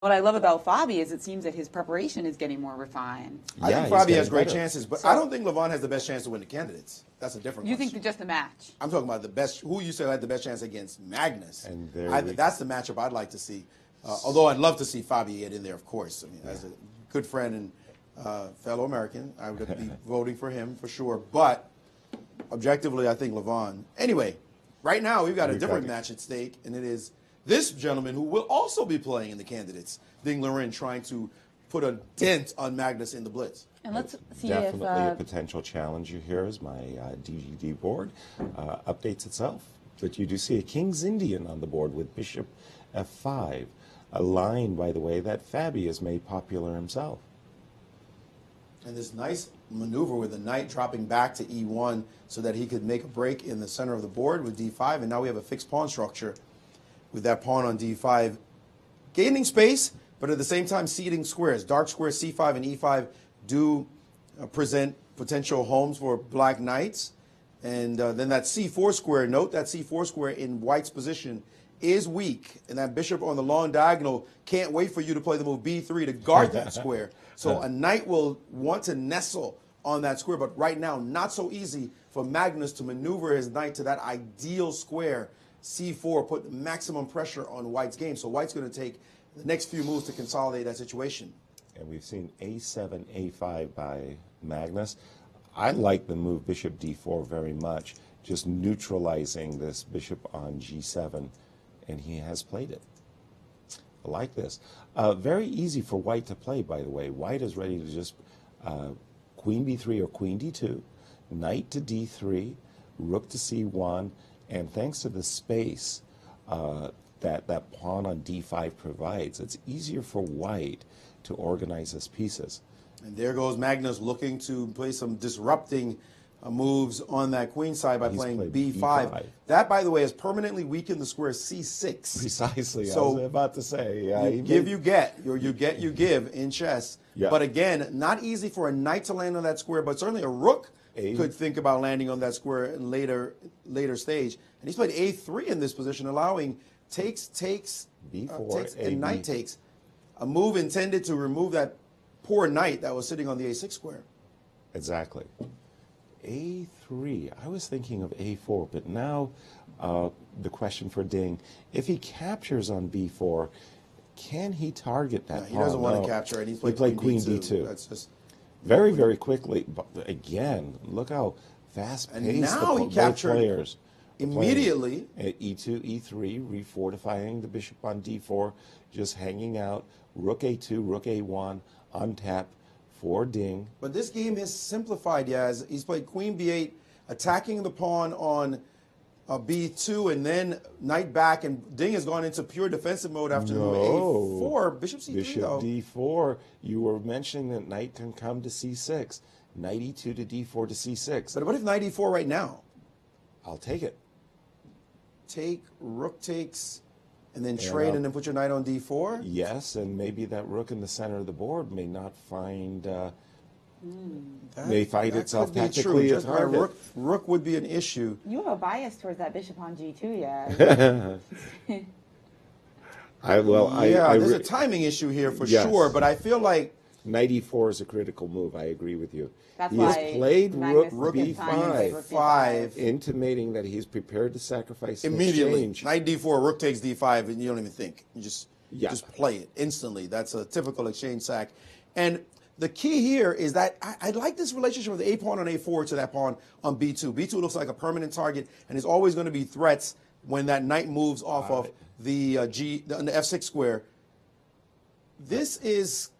What I love about Fabi is it seems that his preparation is getting more refined. I think he's Fabi getting has great better. chances, but I don't think Levon has the best chance to win the candidates. That's a different You question. think that just a match? I'm talking about the best. Who you said had the best chance against Magnus? And that's the matchup I'd like to see. Although I'd love to see Fabi get in there, of course. I mean, as a good friend and fellow American, I would be voting for him for sure. But objectively, I think Levon. Anyway, right now we've got a different match at stake, and it is this gentleman who will also be playing in the candidates, Liren, trying to put a dent on Magnus in the Blitz. And let's see Definitely if a potential challenger here as my DGD board updates itself. But you do see a King's Indian on the board with Bishop F5, a line, by the way, that Fabi has made popular himself. And this nice maneuver with the knight dropping back to E1 so that he could make a break in the center of the board with D5. And now we have a fixed pawn structure with that pawn on D5, gaining space, but at the same time ceding squares. Dark squares C5 and E5 do present potential homes for black knights. And then that C4 square, note that C4 square in white's position is weak. And that bishop on the long diagonal can't wait for you to play the move B3 to guard that square. So a knight will want to nestle on that square, but right now not so easy for Magnus to maneuver his knight to that ideal square. C4 put maximum pressure on white's game. So white's going to take the next few moves to consolidate that situation. And we've seen A7, A5 by Magnus. I like the move Bishop D4 very much, just neutralizing this bishop on G7, and he has played it. I like this. Very easy for white to play, by the way. White is ready to just queen B3 or queen D2, knight to D3, rook to C1, and thanks to the space that pawn on D5 provides, it's easier for white to organize his pieces. And there goes Magnus looking to play some disrupting moves on that queen side by playing B5. That, by the way, has permanently weakened the square C6. Precisely. So I was about to say. You give, you get. You get, you give in chess. Yeah. But again, not easy for a knight to land on that square, but certainly a rook could think about landing on that square in later stage. And he's played A3 in this position, allowing takes, B4, takes, and knight takes. A move intended to remove that poor knight that was sitting on the A6 square. Exactly. A3. I was thinking of A4, but now the question for Ding, if he captures on B4, can he target that pawn? He doesn't want to capture it. He's played queen D2. That's just very, very quickly. But again, look how fast-paced and now he captured players. Immediately. At E2, E3, refortifying the bishop on D4, just hanging out. Rook A2, Rook A1, untap for Ding. But this game has simplified, Yaz. He's played queen B8, attacking the pawn on B2, and then knight back, and Ding has gone into pure defensive mode after move A4. Bishop C3, Bishop though. D4. You were mentioning that knight can come to C6. Knight E2 to D4 to C6. But what if knight E4 right now? I'll take it. Take, rook takes, and then trade, and then put your knight on D4? Yes, and maybe that rook in the center of the board may not find, may find itself tactically a target. Rook would be an issue. You have a bias towards that bishop on G2, yeah. There's a timing issue here for sure, but I feel like knight E4 is a critical move. I agree with you. That's he why has played rook B5, intimating that he's prepared to sacrifice immediately. Exchange. Knight D4, rook takes D5, and you don't even think. You just play it instantly. That's a typical exchange sack. And the key here is that I like this relationship of the A pawn on A4 to that pawn on B2. B2 looks like a permanent target, and there's always going to be threats when that knight moves off of the F6 square. This is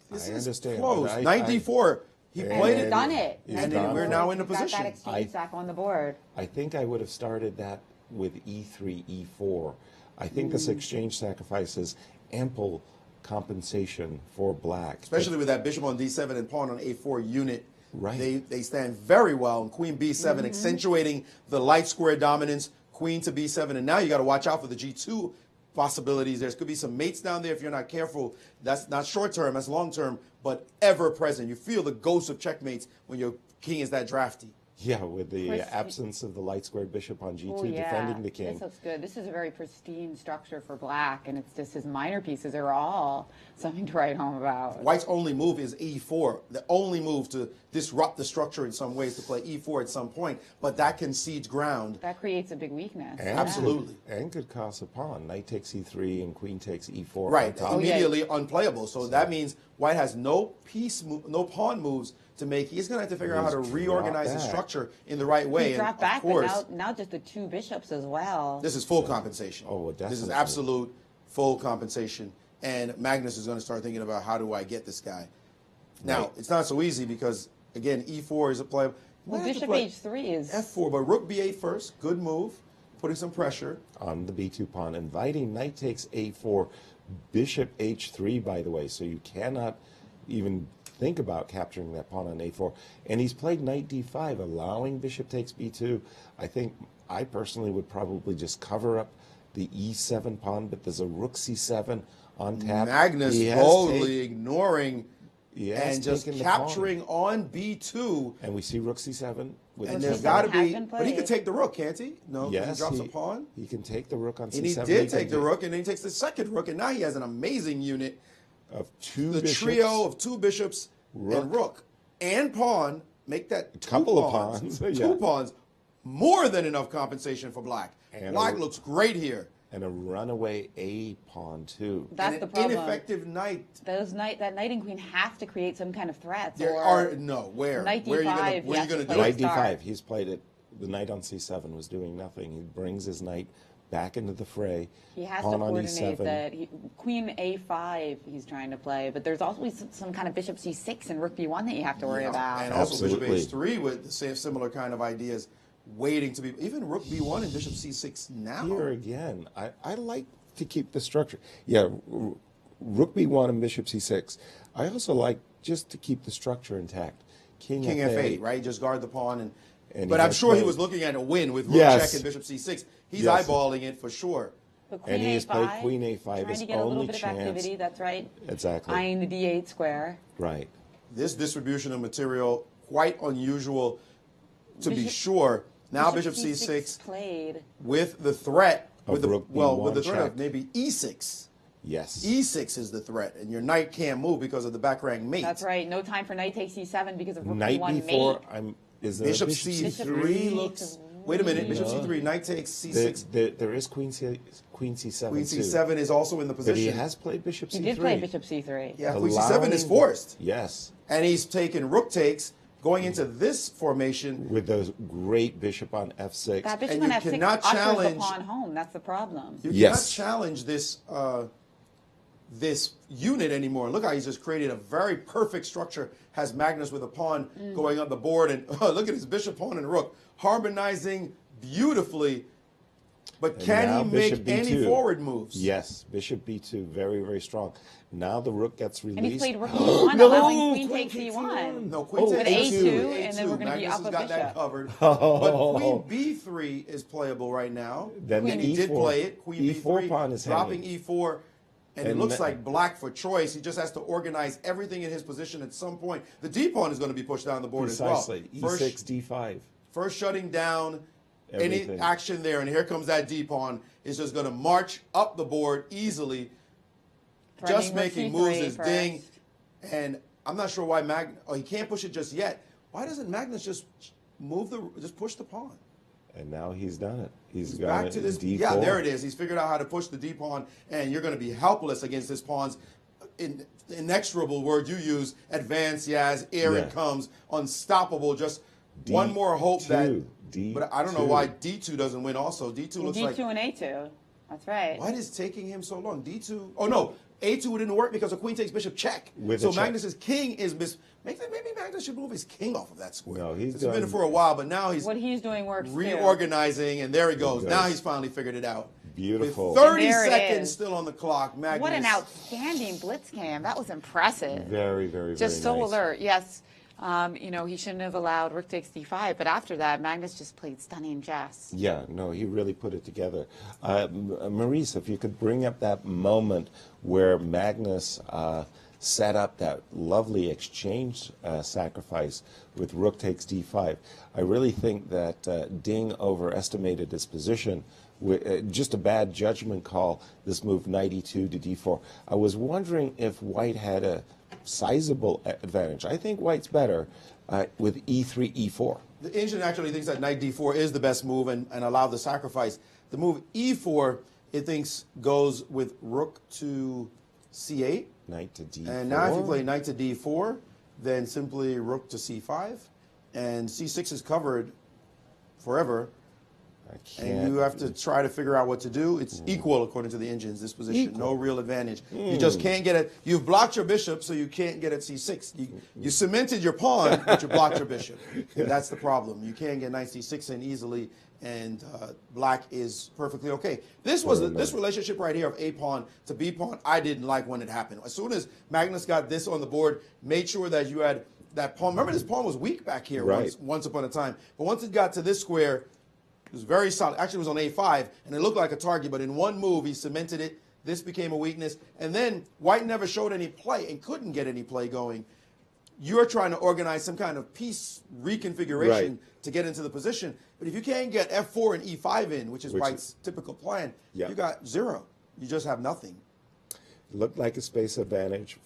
close. Knight D4. He played it. Done it. And we're now in the position. Got that exchange sack on the board. I think I would have started that with E3, E4. I think this exchange sacrifices ample compensation for black. Especially with that bishop on D7 and pawn on A4 unit. Right. They stand very well. And queen B7 accentuating the light square dominance. Queen to B7. And now you got to watch out for the G2 possibilities. There could be some mates down there if you're not careful. That's not short term, that's long term, but ever present. You feel the ghost of checkmates when your king is that drafty. Yeah, with the Chris- absence of the light squared bishop on g2, Oh, yeah. defending the king. This looks good. This is a very pristine structure for black, and it's just his minor pieces are all something to write home about. White's only move is e4. The only move to disrupt the structure in some ways to play e4 at some point, but that concedes ground. That creates a big weakness. And Absolutely. And could cost a pawn. Knight takes e3 and queen takes e4. Right, on top. immediately unplayable. So that means White has no no pawn moves to make. He's going to have to figure out how to He's reorganize the dropped back. structure in the right way. He And dropped of back, course, but now just the two bishops as well. this is full compensation. Oh, This is definitely. absolute full compensation. And Magnus is going to start thinking about how do I get this guy. Now, Right. it's not so easy because, again, e4 is a play. Well, Might have to bishop play h3 is... f4, but rook b8 first. Good move. Putting some pressure. On the b2 pawn, inviting knight takes a4, bishop h3, by the way, so you cannot even think about capturing that pawn on a4. And he's played knight d5, allowing bishop takes b2. I think I personally would probably just cover up the e7 pawn, but there's a rook c7 on tap. Magnus He has boldly ignoring he has and just taken the pawn. capturing on b2. And we see rook c7 with And the there's c7 got to has be, been but he could played. take the rook, can't he? No, yes, he drops a pawn. He can take the rook on c7. And he can did take the do- rook, and then he takes the second rook, and now he has an amazing unit. of two The bishops. trio of two bishops and rook and pawn make that two Couple of pawns. pawns, Two yeah. pawns, more than enough compensation for black. And Black a- looks great here. and a runaway a pawn too. That's And the an problem. ineffective knight. That knight and queen have to create some kind of threats. There or are no where. Knight Where are you D5, gonna, he where are has you to going to play do Knight it? start. d5. He's played it. The knight on c7 was doing nothing. He brings his knight back into the fray. He has pawn to on coordinate e7. that. Queen a5 he's trying to play, but there's also some kind of bishop c6 and rook b1 that you have to worry Yeah, about. And also Absolutely. bishop h3 with the same similar kind of ideas, waiting to be even rook b1 and bishop c6 now. Here again, I like to keep the structure. Yeah, rook b1 and bishop c6. I also like just to keep the structure intact. King f8, right? Just guard the pawn And but he I'm has sure he played- was looking at a win with rook Yes. check and bishop c6. He's Yes. eyeballing it for sure. But queen And he has played a5, queen a5, trying his to get a little only bit of chance. activity. That's right. Exactly. Eyeing the d8 square. Right. This distribution of material quite unusual to be Bishop- sure. Now bishop c6 played. with the threat Of with the rook with the b1 threat of check. maybe e6. Yes. E6 is the threat, and your knight can't move because of the back rank mate. That's right. No time for knight takes c7 because of rook Knight b1 b4. mate. Is there Bishop a bishop c3 looks. Wait a minute. Bishop No. c3. Knight takes c6. There is queen c7 Queen too. c7 is also in the But position. he has played bishop c3. He did play bishop c3. Yeah, queen c7 is forced, Yes. and he's taken rook takes, going into this formation. With the great bishop on f6. That bishop And on you f6 cannot ushers the challenge- pawn home. That's the problem. You Yes. cannot challenge this this unit anymore. Look how he's just created a very perfect structure. Has Magnus with a pawn going on the board, and look at his bishop, pawn, and rook harmonizing beautifully. But And can now he make bishop any b2. forward moves? Yes, bishop b2, very, very strong. Now the rook gets released. And he played rook e1, No, allowing queen queen takes takes e1. No, queen Oh, takes with A2, A2, and then we're going to be Magnus up has a got that bishop. covered. Oh. But queen b3 is playable right now. Then and he did play it. Queen E4 b3, pawn is dropping hanging. e4. And it And looks that- like black for choice. He just has to organize everything in his position at some point. The d pawn is going to be pushed down the board Precisely. as well. E6, d5. First shutting down any Everything. action there, and here comes that d pawn. Is just going to march up the board easily, just Threatening rook making c3 moves as first. ding. And I'm not sure why he can't push it just yet. Why doesn't Magnus just push the pawn? And now he's done it. He's Back got to it. this. D4. Yeah, there it is. He's figured out how to push the d pawn, and you're going to be helpless against this pawn's inexorable word you use. Advance, Yaz. Here Yeah. it comes. Unstoppable. Just one more hope that. D2. But I don't know why d2 doesn't win. Also, d2 looks D2 like. and A2. That's right. Why is taking him so long? d2. Oh no, a2 didn't work because a queen takes bishop check. With So a check. Magnus's king is maybe Magnus should move his king off of that square. No, he's It's been done- for a while, but now he's What he's doing works too. reorganizing, and there he goes. He Now goes. he's finally figured it out. Beautiful. With 30 And there it seconds is. still on the clock, Magnus. What an outstanding blitz cam. That was impressive. Very, very, Just very so nice. alert. Yes. He shouldn't have allowed rook takes d5, but after that, Magnus just played stunning chess. Yeah, no, he really put it together. Maurice, if you could bring up that moment where Magnus set up that lovely exchange sacrifice with rook takes d5. I really think that Ding overestimated his position. Just a bad judgment call, this move knight e2 to d4. I was wondering if white had a sizable advantage. I think white's better with e3, e4. The Indian actually thinks that knight d4 is the best move and allow the sacrifice. The move e4, it thinks, goes with rook to c8. Knight to d4. And now if you play knight to d4, then simply rook to c5. And c6 is covered forever. And you have to try to figure out what to do. It's equal according to the engines, this position. No real advantage. You just can't get it. You've blocked your bishop, so you can't get at c6. You cemented your pawn, but you blocked your bishop. And that's the problem. You can't get knight c6 in easily, and black is perfectly okay. This relationship right here of a pawn to b pawn, I didn't like when it happened. As soon as Magnus got this on the board, made sure that you had that pawn. Remember, this pawn was weak back here once upon a time. But once it got to this square, it was very solid. Actually, it was on a5, and it looked like a target, but in one move, he cemented it. This became a weakness. And then white never showed any play and couldn't get any play going. You're trying to organize some kind of piece reconfiguration to get into the position. But if you can't get f4 and e5 in, which is white's typical plan, you got zero. You just have nothing. Looked like a space advantage.